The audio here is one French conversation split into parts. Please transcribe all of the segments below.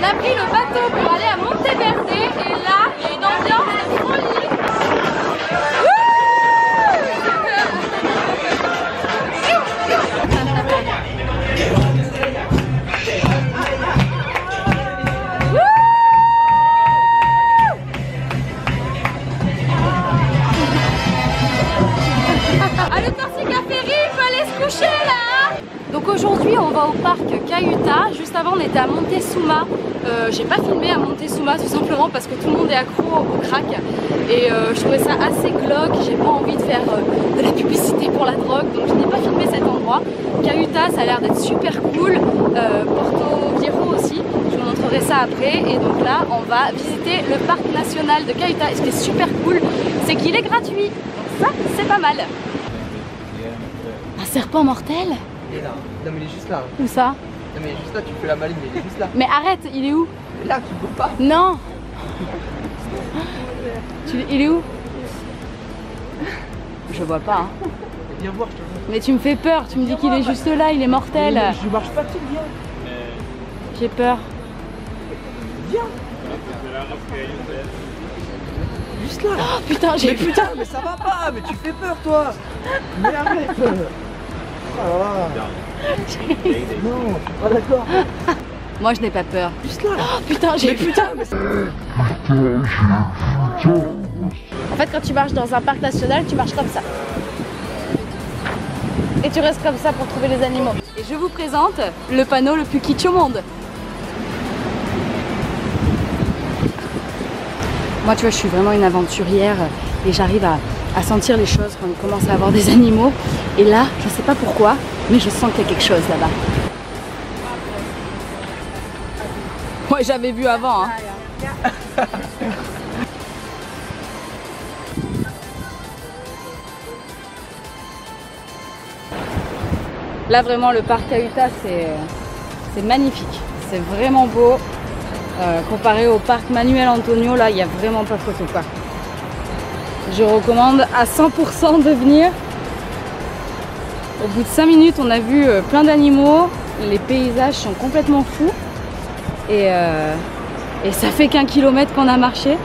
On a pris le bateau pour aller à Monteverde et là, il y a une ambiance de folie. Ah, le Corsica Ferry, il faut aller se coucher là. Donc aujourd'hui on va au parc Caiuta. Juste avant on était à Montezuma. J'ai pas filmé à Montezuma tout simplement parce que tout le monde est accro au crack. Et je trouvais ça assez glauque. J'ai pas envie de faire de la publicité pour la drogue. Donc je n'ai pas filmé cet endroit. Caiuta ça a l'air d'être super cool. Porto Viejo aussi. Je vous montrerai ça après. Et donc là on va visiter le parc national de Caiuta. Et ce qui est super cool c'est qu'il est gratuit. Donc ça c'est pas mal. Un serpent mortel? Il est là. Non mais il est juste là. Où ça? Non mais il est juste là, tu fais la maline, mais il est juste là. Mais arrête, il est où? Là, tu peux pas. Non. Il est où? Je vois pas. Hein. Viens voir, je te vois. Mais tu me fais peur, tu me dis qu'il est juste là, il est mortel. Je marche pas dessus, viens. J'ai peur. Viens. Juste là. Oh putain, j'ai peur. Putain, mais ça va pas, mais tu fais peur toi. Mais arrête. Oh. Non, je suis pas d'accord. Moi je n'ai pas peur. Juste là. Oh putain, j'ai Putain, mais En fait quand tu marches dans un parc national, tu marches comme ça. Et tu restes comme ça pour trouver les animaux. Et je vous présente le panneau le plus kitsch au monde. Moi tu vois, je suis vraiment une aventurière et j'arrive à sentir les choses quand on commence à avoir des animaux. Et là, je sais pas pourquoi, mais je sens qu'il y a quelque chose là-bas. Ouais, j'avais vu avant. Hein. Là vraiment le parc Caiuta c'est magnifique, c'est vraiment beau. Comparé au parc Manuel Antonio, là il n'y a vraiment pas photo quoi. Je recommande à 100% de venir. Au bout de 5 minutes on a vu plein d'animaux, les paysages sont complètement fous et ça fait qu'1 kilomètre qu'on a marché.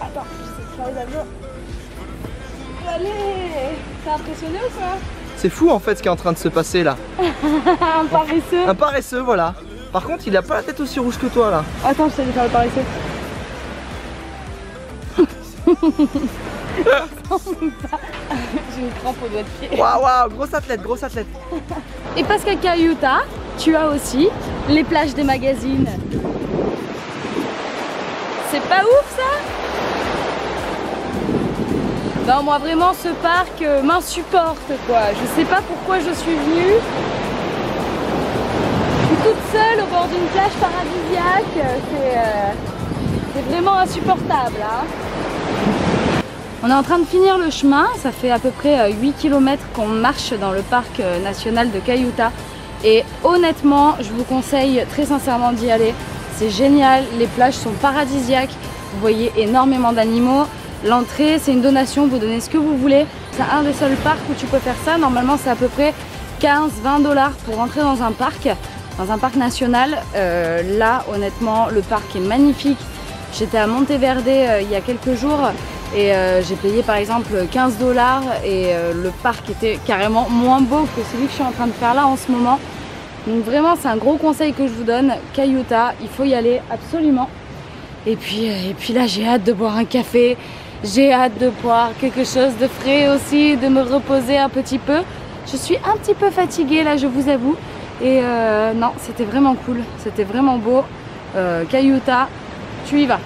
Attends, je sais faire les avions. Allez, t'es impressionné ou quoi? c'est fou en fait ce qui est en train de se passer là. Un paresseux. Un paresseux, voilà. Par contre, il a pas la tête aussi rouge que toi là. Attends, je sais faire le paresseux. J'ai une crampe au doigt de pied. Waouh, waouh, grosse athlète, grosse athlète. Et parce qu'à Caiuta, tu as aussi les plages des magazines. C'est pas ouf ça? Non, moi vraiment ce parc m'insupporte quoi. Je sais pas pourquoi je suis venue. Je suis toute seule au bord d'une plage paradisiaque. C'est vraiment insupportable. Hein. On est en train de finir le chemin. Ça fait à peu près 8 km qu'on marche dans le parc national de Caiuta. Et honnêtement, je vous conseille très sincèrement d'y aller. C'est génial, les plages sont paradisiaques. Vous voyez énormément d'animaux. L'entrée, c'est une donation, vous donnez ce que vous voulez. C'est un des seuls parcs où tu peux faire ça. Normalement, c'est à peu près 15-20 $ pour entrer dans un parc national. Là, honnêtement, le parc est magnifique. J'étais à Monteverde il y a quelques jours et j'ai payé par exemple 15 $ et le parc était carrément moins beau que celui que je suis en train de faire là en ce moment. Donc vraiment, c'est un gros conseil que je vous donne. Caiuta, il faut y aller absolument. Et puis là, j'ai hâte de boire un café. J'ai hâte de boire quelque chose de frais aussi, de me reposer un petit peu. Je suis un petit peu fatiguée là, je vous avoue. Et non, c'était vraiment cool, c'était vraiment beau. Caiuta, tu y vas.